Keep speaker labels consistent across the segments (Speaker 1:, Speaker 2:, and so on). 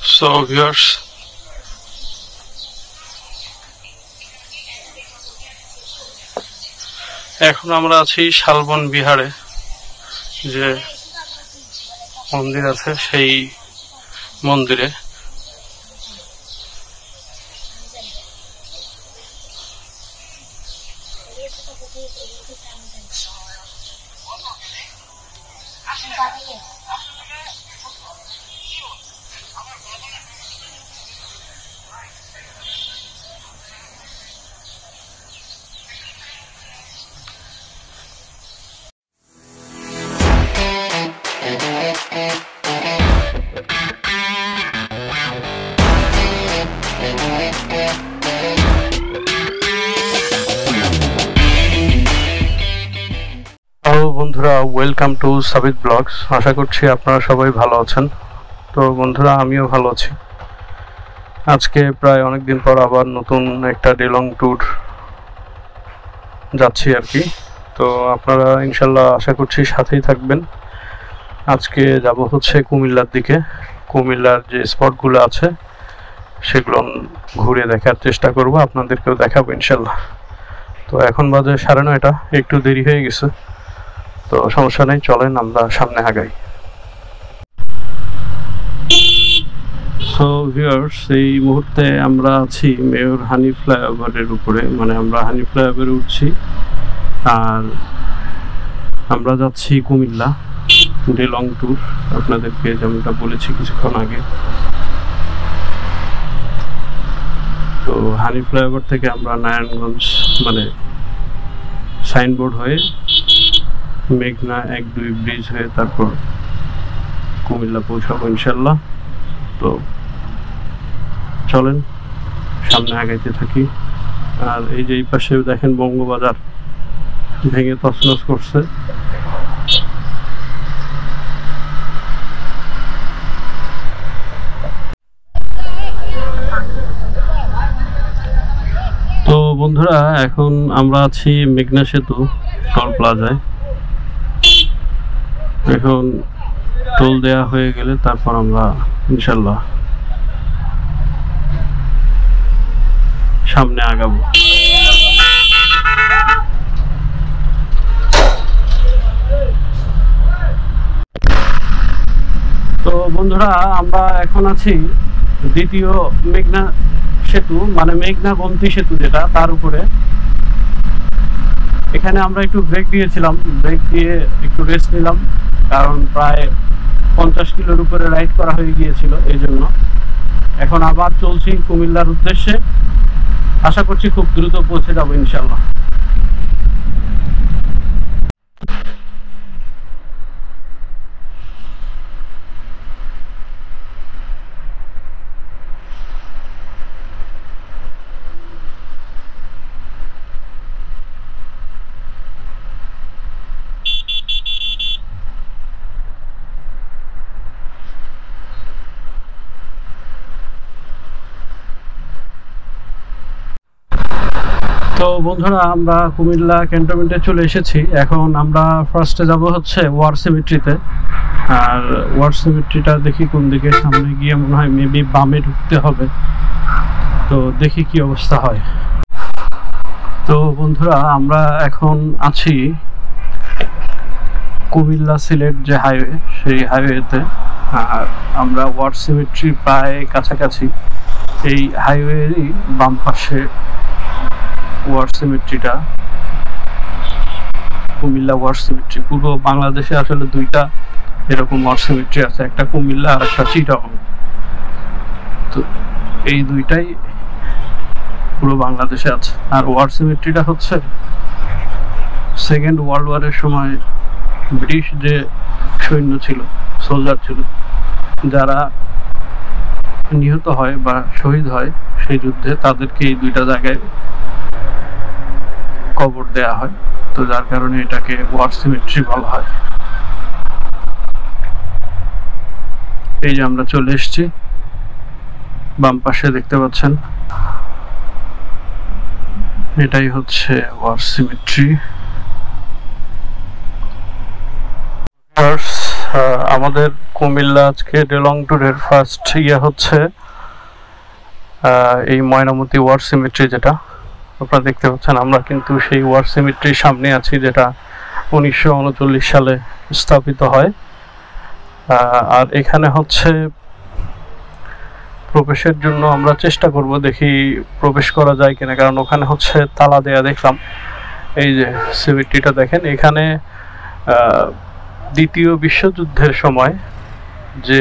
Speaker 1: So viewers, এখন আমরা আছি শালবন বিহারে, যে মন্দির আছে সেই মন্দিরে। বন্ধুরা, ওয়েলকাম টু সাবিত ব্লগস। আশা করছি আপনারা সবাই ভালো আছেন। তো বন্ধুরা, আমিও ভালো আছি। আজকে প্রায় অনেক দিন পর আবার নতুন একটা ডে লং ট্যুর যাচ্ছি আর কি। তো আপনারা ইনশাল্লাহ আশা করছি সাথেই থাকবেন। আজকে যাব হচ্ছে কুমিল্লার দিকে। কুমিল্লার যে স্পটগুলো আছে সেগুলো ঘুরে দেখার চেষ্টা করব, আপনাদেরকেও দেখাবো ইনশাল্লাহ। তো এখন বাজে 9:30, একটু দেরি হয়ে গেছে, তো সমস্যা নেই, চলেন আমরা সামনে আগাই। সো ভিউয়ার্স, এই মুহূর্তে আমরা আছি মেয়র হানি ফ্লাইওভারের উপরে, মানে আমরা হানি ফ্লাইওভারে উঠছি আর আমরা যাচ্ছি কুমিল্লা ডে লং ট্যুর, আপনাদেরকে যেমনটা বলেছি কিছুক্ষণ আগে। তো হানি ফ্লাইওভার থেকে আমরা নারায়ণগঞ্জ মানে সাইনবোর্ড হয়ে মেঘনা 1-2 ব্রিজ হয়ে তারপর কুমিল্লা পৌঁছাবো ইনশাল্লাহ। তো চলেন সামনে আগাইতে থাকি। আর এই যে এই পাশে দেখেন বঙ্গবাজার ভেঙে তছনছ করছে। তো বন্ধুরা, এখন আমরা আছি মেঘনা সেতু টোল প্লাজায়। এখন টোল দেয়া হয়ে গেলে তারপর আমরা ইনশাল্লাহ সামনে আগাবো। তো বন্ধুরা, আমরা এখন আছি দ্বিতীয় মেঘনা সেতু, মানে মেঘনা গোমতী সেতু যেটা, তার উপরে। এখানে আমরা একটু ব্রেক দিয়েছিলাম, ব্রেক দিয়ে একটু রেস্ট নিলাম, কারণ প্রায় 50 কিলোর উপরে রাইড করা হয়ে গিয়েছিল, এই জন্য। এখন আবার চলছি কুমিল্লার উদ্দেশ্যে। আশা করছি খুব দ্রুত পৌঁছে যাবো ইনশাল্লাহ। তো বন্ধুরা, আমরা কুমিল্লা ক্যান্টনমেন্টে চলে এসেছি। এখন আমরা ফার্স্টে যাব হচ্ছে ওয়ার সিমেট্রিতে। আর ওয়ার সিমেট্রিটা দেখি কোন দিকে, সামনে গিয়ে মনে হয় মেবি বামে ঢুকতে হবে। তো দেখি কি অবস্থা হয়। তো বন্ধুরা, আমরা এখন আছি কুমিল্লা সিলেট যে হাইওয়ে, সেই হাইওয়েতে। আর আমরা ওয়ার সিমেট্রি প্রায় কাছাকাছি। এই হাইওয়েরই বাম পাশে ওয়ার সিমেট্রিটা, কুমিল্লা ওয়ার সিমেট্রি। পুরো বাংলাদেশে আসলে 2টা এরকম ওয়ার সিমেট্রি আছে, একটা কুমিল্লা আর একটা চিটাগং। তো এই 2টাই পুরো বাংলাদেশে আছে। আর ওয়ার সিমেট্রিটা হচ্ছে সেকেন্ড ওয়ার্ল্ড ওয়ারের সময় ব্রিটিশ যে সৈন্য ছিল, সোলজার ছিল, যারা নিহত হয় বা শহীদ হয় সেই যুদ্ধে, তাদেরকে এই 2টা জায়গায় কবর দেয়া হয়। তো যার কারণে এটাকে ওয়ার সিমেট্রি বলা হয়। এই যে আমরা চলে এসেছি, বাম পাশে দেখতে পাচ্ছেন, এটাই হচ্ছে ওয়ার সিমেট্রি। আমাদের কুমিল্লা আজকে ডেলং ট্যুরের ফার্স্ট হচ্ছে এই ময়নামতি ওয়ার সিমেট্রি, যেটা আপনারা দেখতে পাচ্ছেন। আমরা কিন্তু সেই ওয়ার সিমেট্রির সামনে আছি, যেটা 1939 সালে স্থাপিত হয়। আর এখানে হচ্ছে প্রবেশের জন্য আমরা চেষ্টা করব, দেখি প্রবেশ করা যায় কিনা, কারণ ওখানে হচ্ছে তালা দেয়া দেখলাম। এই যে সিমেট্রিটা দেখেন, এখানে দ্বিতীয় বিশ্বযুদ্ধের সময় যে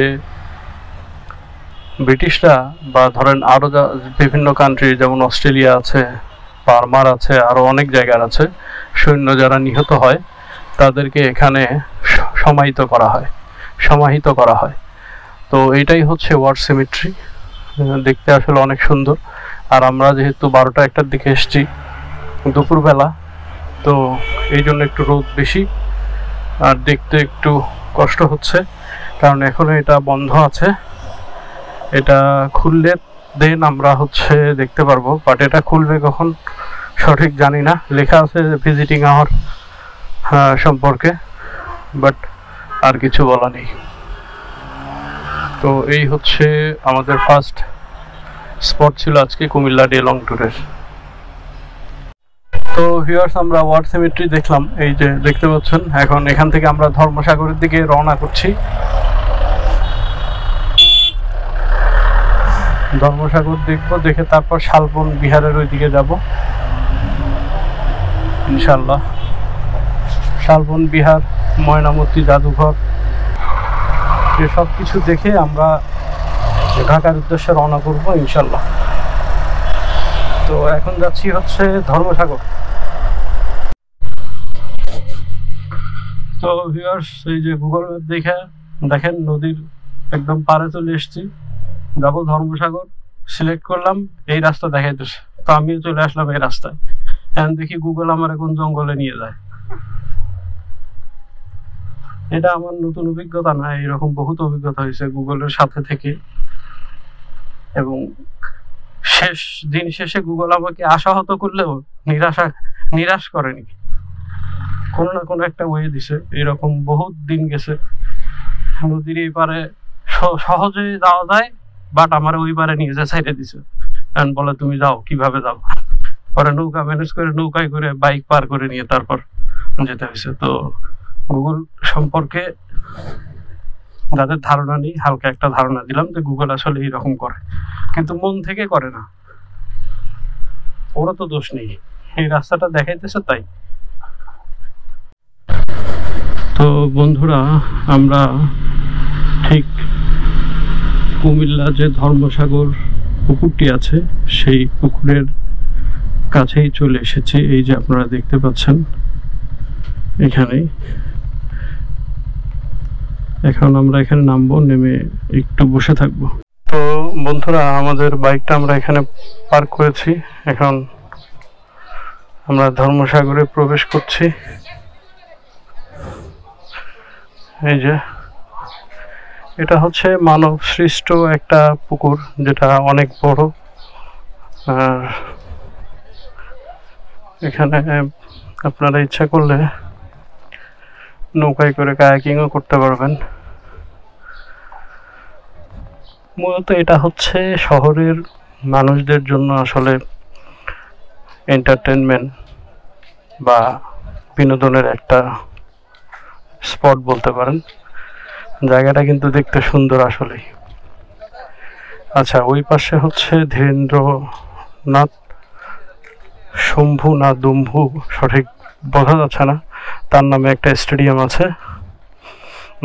Speaker 1: ব্রিটিশরা বা ধরেন আরও বিভিন্ন কান্ট্রি, যেমন অস্ট্রেলিয়া আছে, বার্মার আছে, আরও অনেক জায়গার আছে, সৈন্য যারা নিহত হয় তাদেরকে এখানে সমাহিত করা হয়। তো এইটাই হচ্ছে ওয়ার সিমেট্রি। দেখতে আসলে অনেক সুন্দর। আর আমরা যেহেতু 12টা-1টার দিকে এসেছি দুপুরবেলা, তো এই জন্য একটু রোদ বেশি আর দেখতে একটু কষ্ট হচ্ছে, কারণ এখনো এটা বন্ধ আছে। এটা খুললে দেন আমরা হচ্ছে দেখতে পারবো, বাট এটা খুলবে কখন সঠিক জানি না। লেখা আছে ভিজিটিং আওয়ার সম্পর্কে, বাট আর কিছু বলা নেই। তো এই হচ্ছে আমাদের ফার্স্ট স্পট ছিল আজকে কুমিল্লা ডেলং ট্যুরের। তো ভিউয়ার্স, আমরা ওয়ার সিমেট্রি দেখলাম, এই যে দেখতে পাচ্ছেন। এখন এখান থেকে আমরা ধর্মসাগরের দিকে রওনা করছি। ধর্মসাগর দেখবো, দেখে তারপর শালবন বিহারের ওই দিকে যাব ইনশাল্লাহ। শালবন বিহার, ময়নামতি জাদুঘর, সব কিছু দেখে আমরা ঢাকার উদ্দেশ্যে রওনা করবো ইনশাল্লাহ। তো এখন যাচ্ছি হচ্ছে ধর্মসাগর। তো ভিউয়ার্স, এই যে গুগল ম্যাপ দেখে দেখেন নদীর একদম পাড়ে চলে এসেছি, যাবো ধর্মসাগর। সিলেক্ট করলাম, এই রাস্তা দেখাইতেছে, তো আমিও চলে আসলাম এই রাস্তায়। এখন দেখি গুগল আমার এখন জঙ্গলে নিয়ে যায়। এটা আমার নতুন অভিজ্ঞতা না, এরকম বহুত অভিজ্ঞতা হয়েছে গুগলের সাথে থেকে। এবং দিন শেষে গুগল আমাকে আশাহত করলেও নিরাশ করেনি, কোনো না কোনো একটা ওয়ে দিছে। এরকম বহুত দিন গেছে, নদীর এই পারে সহজে যাওয়া যায়, বাট আমার ওই পারে নিয়ে যা সাইডে দিছে। এখন বলে তুমি যাও, কিভাবে যাও? পরে নৌকা ম্যানেজ করে, নৌকায় করে, বাইক পার করে নিয়ে তারপর যেতে হয়েছে। তো গুগল সম্পর্কে যাদের ধারণা নেই, হালকা একটা ধারণা দিলাম যে গুগল আসলে এইরকম করে, কিন্তু মন থেকে করে না। ওরা তো দোষ নেই, এই রাস্তাটা দেখাইতেছে তাই। তো বন্ধুরা, আমরা ঠিক কুমিল্লা যে ধর্মসাগর পুকুরটি আছে, সেই পুকুরের কাছেই চলে এসেছি। এই যে আপনারা দেখতে পাচ্ছেন এখানেই। এখন আমরা এখানে নামবো, নেমে একটু বসে থাকবো। তো বন্ধুরা, আমাদের বাইকটা আমরা এখানে পার্ক করেছি। এখন আমরা ধর্মসাগরে প্রবেশ করছি। এই যে এটা হচ্ছে মানব সৃষ্ট একটা পুকুর, যেটা অনেক বড়। আর এখানে আপনারা ইচ্ছা করলে নৌকায় করে কায়াকিংও করতে পারবেন। মূলত এটা হচ্ছে শহরের মানুষদের জন্য আসলে এন্টারটেনমেন্ট বা বিনোদনের একটা স্পট বলতে পারেন। জায়গাটা কিন্তু দেখতে সুন্দর আসলেই। আচ্ছা, ওই পাশে হচ্ছে ধীরেন্দ্রনাথ শম্ভু না দম্ভু, সঠিক বোঝা যাচ্ছে না, তার নামে একটা স্টেডিয়াম আছে।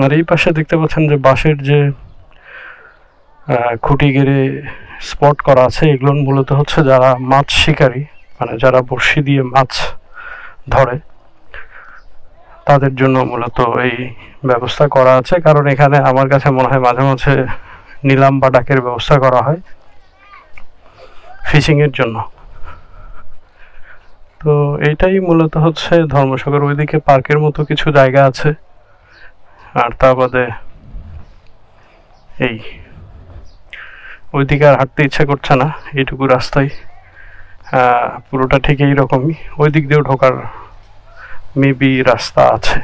Speaker 1: আর এই পাশে দেখতে পাচ্ছেন যে বাঁশের যে খুঁটি গেড়ে স্পট করা আছে, এগুলো মূলত হচ্ছে যারা মাছ শিকারী, মানে যারা বড়শি দিয়ে মাছ ধরে, তাদের জন্য মূলত এই ব্যবস্থা করা আছে। কারণ এখানে আমার কাছে মনে হয় মাঝে মাঝে নিলাম বা ডাকের ব্যবস্থা করা হয় ফিশিংয়ের জন্য। তো এইটাই মূলত হচ্ছে ধর্মসাগর। ওইদিকে পার্কের মতো কিছু জায়গা আছে, আর তা বাদে এই ওইদিকে আর হাঁটতে ইচ্ছা করছে না, এইটুকু রাস্তায় পুরোটা ঠিক এইরকমই। ওই দিক দিয়েও ঢোকার মেবি রাস্তা আছে।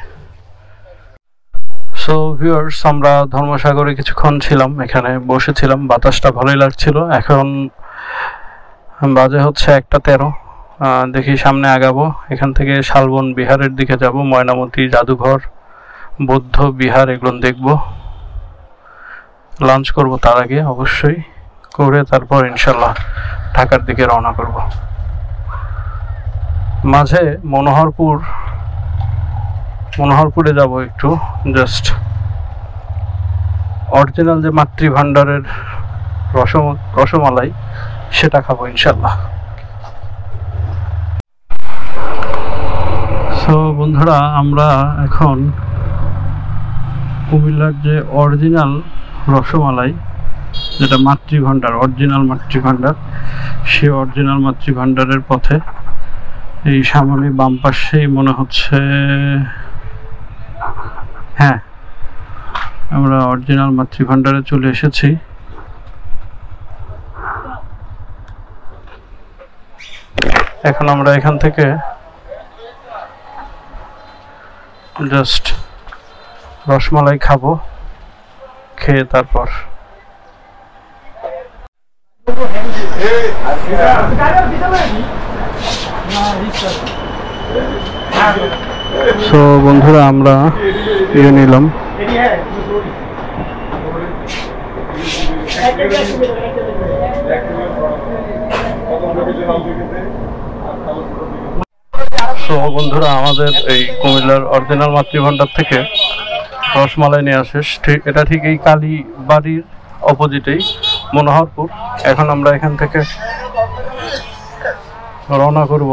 Speaker 1: সো ভিউয়ার্স, আমরা ধর্মসাগরে কিছুক্ষণ ছিলাম, এখানে বসেছিলাম, বাতাসটা ভালোই লাগছিল। এখন বাজে হচ্ছে 1:13। দেখি সামনে আগাবো, এখান থেকে শালবন বিহারের দিকে যাব, ময়নামতি জাদুঘর, বৌদ্ধ বিহার এগুলো দেখব। লাঞ্চ করব তার আগে অবশ্যই, করে তারপর ইনশাল্লাহ ঢাকার দিকে রওনা করব। মাঝে মনোহরপুরে যাব একটু, জাস্ট অরিজিনাল যে মাতৃভাণ্ডারের রসমালাই সেটা খাবো ইনশাল্লাহ। সো বন্ধুরা, আমরা এখন কুমিল্লার যে অরিজিনাল রসমালাই, যেটা অরিজিনাল মাতৃভাণ্ডার, সেই অরিজিনাল মাতৃভাণ্ডারের পথে। এই সামনে বাম পাশেই মনে হচ্ছে, হ্যাঁ, আমরা অরিজিনাল মাতৃভাণ্ডারে চলে এসেছি। এখন আমরা এখান থেকে জাস্ট রসমালাই খাবো, খেয়ে তারপর সো বন্ধুরা, আমরা নিলাম। সো বন্ধুরা, আমাদের এই কুমিল্লার অরিজিনাল মাতৃভাণ্ডার থেকে রসমালাই নিয়ে আসে, এটা ঠিক এই কালীবাড়ির অপোজিটেই, মনোহরপুর। এখন আমরা এখান থেকে রওনা করব।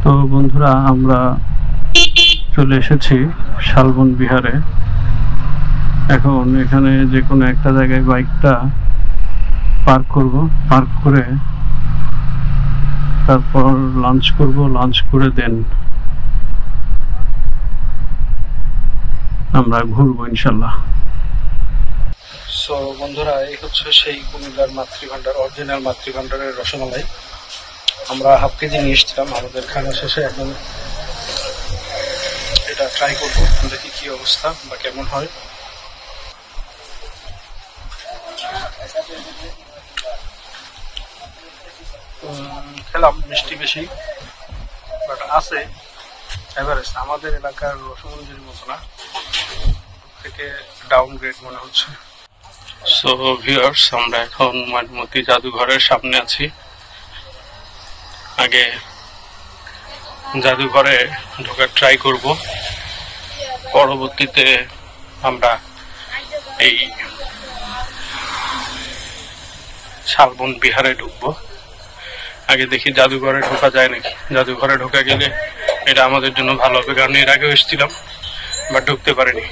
Speaker 1: তো বন্ধুরা, আমরা চলে এসেছি শালবন বিহারে। এখন এখানে যে কোনো একটা জায়গায় বাইকটা পার্ক করব, পার্ক করে তারপর লাঞ্চ করব, লাঞ্চ করে দেন আমরা ঘুরবো ইনশাল্লাহ। সো বন্ধুরা, এই হচ্ছে সেই কুমিল্লার মাতৃভাণ্ডার, অরিজিনাল মাতৃভাণ্ডারের রসমালাই। আমরা হাফ কেজি নিয়ে এসেছিলাম আমাদের খাওয়া শেষে। এখন এটা ট্রাই করবো, দেখি কি অবস্থা বা কেমন হয়। খেলাম, মিষ্টি বেশি, বাট আছে এভারেস্ট। আমাদের এলাকার রসমঞ্জুরির মতো না, থেকে ডাউনগ্রেড মনে হচ্ছে। সো ভিউয়ার্স, আমরা এখন ময়নামতি জাদুঘরের সামনে আছি। আগে জাদুঘরে ঢোকার ট্রাই করব, পরবর্তীতে আমরা এই শালবন বিহারে ঢুকবো। আগে দেখি জাদুঘরে ঢোকা যায় নাকি। জাদুঘরে ঢোকা গেলে এটা আমাদের জন্য ভালো হবে, কারণ এর আগেও এসেছিলাম বাট ঢুকতে পারিনি।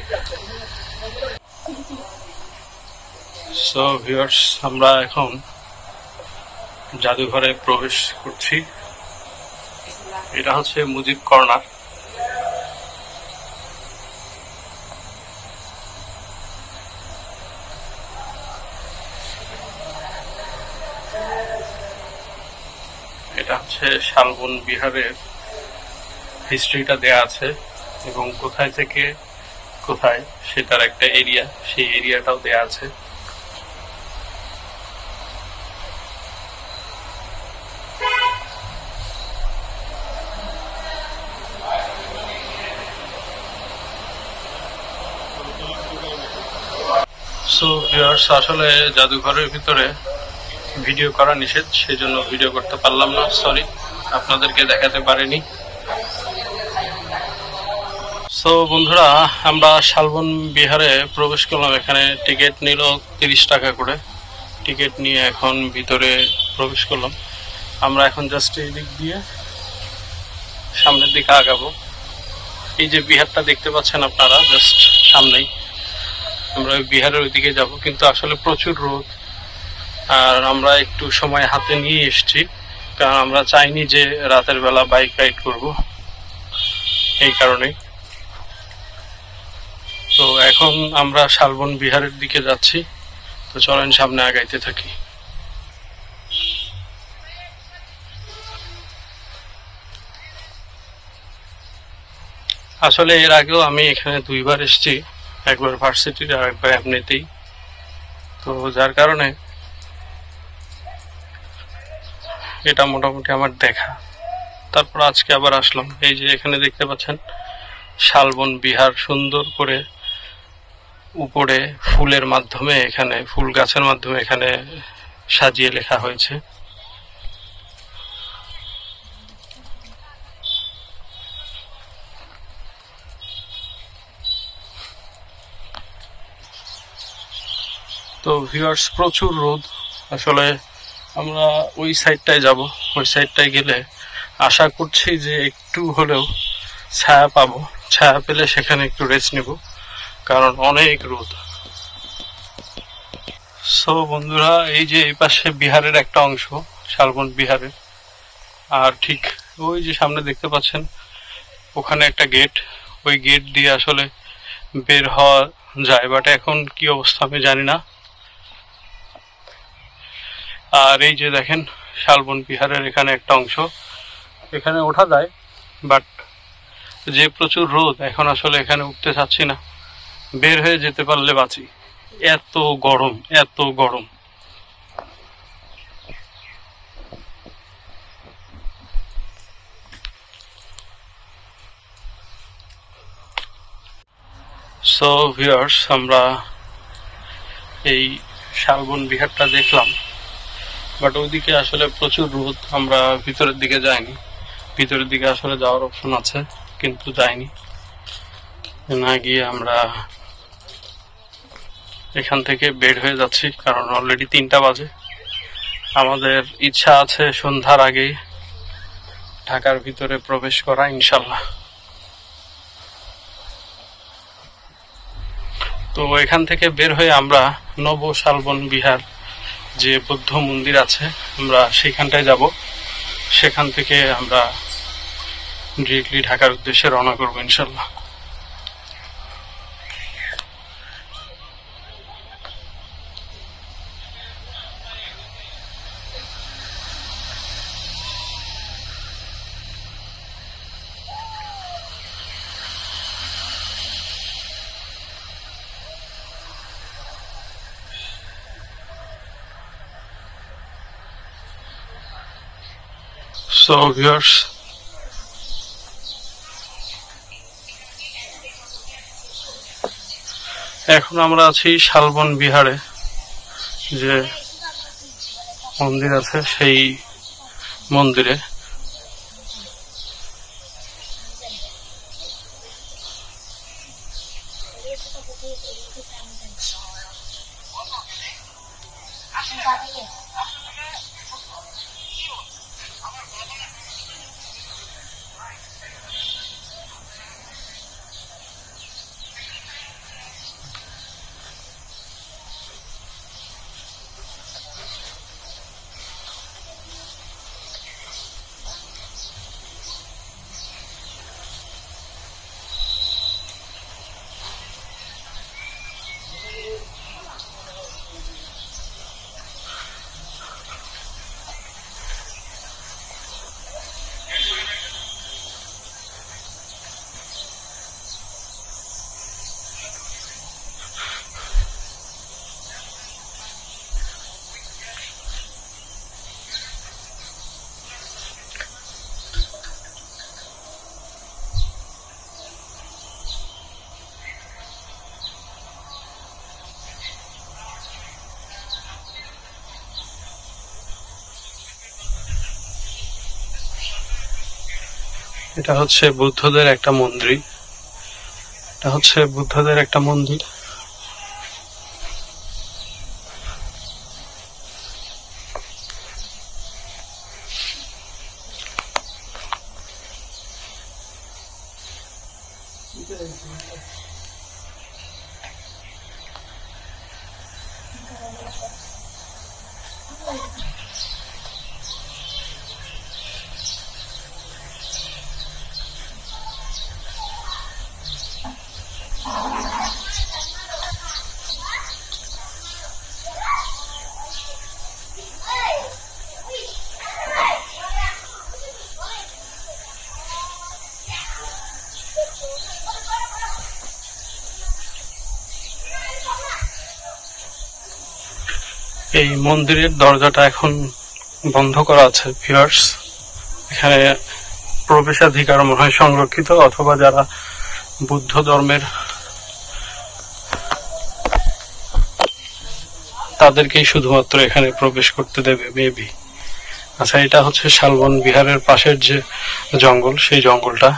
Speaker 1: সো ভিউয়ার্স, আমরা এখন জাদুঘরে প্রবেশ করছি। এটা হচ্ছে মুজিব কর্নার। এটা হচ্ছে শালবন বিহারের হিস্ট্রিটা দেয়া আছে এবং কোথায় থেকে কোথায় সেটার একটা এরিয়া, সেই এরিয়াটাও দেয়া আছে। সো ভিউয়ার্স, আসলে জাদুঘরের ভিতরে ভিডিও করা নিষেধ, সেই জন্য ভিডিও করতে পারলাম না, সরি, আপনাদেরকে দেখাতে পারিনি। সো বন্ধুরা, আমরা শালবন বিহারে প্রবেশ করলাম। এখানে টিকিট নিল 30 টাকা করে। টিকিট নিয়ে এখন ভিতরে প্রবেশ করলাম। আমরা এখন জাস্ট এই দিক দিয়ে সামনের দিকে আগাবো। এই যে বিহারটা দেখতে পাচ্ছেন আপনারা, জাস্ট সামনেই, আমরা বিহারের ওইদিকে যাব। কিন্তু আসলে প্রচুর রোদ, আর আমরা একটু সময় হাতে নিয়ে এসেছি, কারণ আমরা চাইনি যে রাতের বেলা বাইক রাইড করব, এই কারণেই। তো এখন আমরা শালবন বিহারের দিকে যাচ্ছি, তো চলেন সামনে আগাইতে থাকি। আসলে এর আগেও আমি এখানে দুইবার এসেছি, একবার ভার্সিটির আর একবার এমনিতেই। তো যার কারণে এটা মোটামুটি আমার দেখা। তারপর আজকে আবার আসলাম। এই যে এখানে দেখতে পাচ্ছেন শালবন বিহার, সুন্দর করে উপরে ফুলের মাধ্যমে, এখানে ফুল গাছের মাধ্যমে এখানে সাজিয়ে লেখা হয়েছে। তো ভিউয়ার্স, প্রচুর রোদ। আসলে আমরা ওই সাইডটায় যাব, ওই সাইডটায় গেলে আশা করছি যে একটু হলেও ছায়া পাবো। ছায়া পেলে সেখানে একটু রেস্ট নিব, কারণ অনেক রোদ। সো বন্ধুরা, এই যে এই পাশে বিহারের একটা অংশ, শালবন বিহারের, আর ঠিক ওই যে সামনে দেখতে পাচ্ছেন ওখানে একটা গেট। ওই গেট দিয়ে আসলে বের হওয়া যায়, বাট এখন কি অবস্থা আমি জানি না। আর এই যে দেখেন শালবন বিহারের এখানে একটা অংশ, এখানে ওঠা যায়, বাট যে প্রচুর রোদ, এখন আসলে এখানে উঠতে চাচ্ছি না। বের হয়ে যেতে পারলে বাঁচি, এত গরম, এত গরম। সো ভিউয়ার্স, আমরা এই শালবন বিহারটা দেখলাম, বাট ওইদিকে আসলে প্রচুর রোদ, আমরা ভিতরের দিকে যাইনি। ভিতরের দিকে আসলে যাওয়ার অপশন আছে, কিন্তু যাইনি। না গিয়ে আমরা এখান থেকে বের হয়ে যাচ্ছি, কারণ অলরেডি 3টা বাজে। আমাদের ইচ্ছা আছে সন্ধ্যার আগেই ঢাকার ভিতরে প্রবেশ করা, ইনশাল্লাহ। তো এখান থেকে বের হয়ে আমরা নব শালবন বিহার যে বৌদ্ধ মন্দির আছে, আমরা সেখানটায় যাব। সেখান থেকে আমরা ডিরেক্টলি ঢাকার উদ্দেশ্যে রওনা করবো, ইনশাল্লাহ। So viewers, এখন আমরা আছি শালবন বিহারে, যে মন্দির আছে সেই মন্দিরে। এটা হচ্ছে বুদ্ধদের একটা মন্দির, এটা হচ্ছে বুদ্ধদের একটা মন্দির। এই মন্দিরের দরজাটা এখন বন্ধ করা আছে ভিউয়ার্স। এখানে প্রবেশাধিকার মনে হয় সংরক্ষিত, অথবা যারা বুদ্ধ ধর্মের তাদেরকেই শুধুমাত্র এখানে প্রবেশ করতে দেবে মেবি। আচ্ছা, এটা হচ্ছে শালবন বিহারের পাশের যে জঙ্গল, সেই জঙ্গলটা।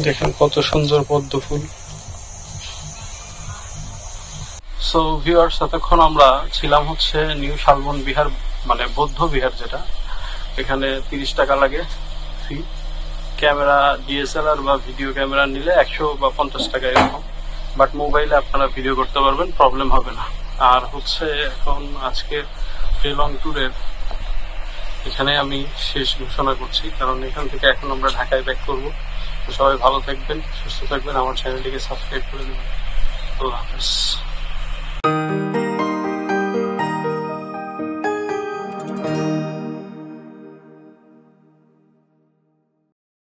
Speaker 1: দেখেন কত সুন্দর পদ্ম ফুল। সো ভিউয়ার্স, এতক্ষণ আমরা ছিলাম হচ্ছে নিউ শালবন বিহার, মানে বৌদ্ধ বিহার যেটা। এখানে 30 টাকা লাগে ফি। ক্যামেরা ডিএসএলআর বা ভিডিও ক্যামেরা নিলে 100 বা 50 টাকা এরকম, বাট মোবাইলে আপনারা ভিডিও করতে পারবেন, প্রবলেম হবে না। আর হচ্ছে এখন আজকে লং ট্যুরের এখানে আমি শেষ ঘোষণা করছি, কারণ এখান থেকে এখন আমরা ঢাকায় ব্যাক করবো। সবাই ভালো থাকবেন, সুস্থ থাকবেন, আমার চ্যানেলটিকে সাবস্ক্রাইব করে দেবেন। আল্লাহ হাফেজ।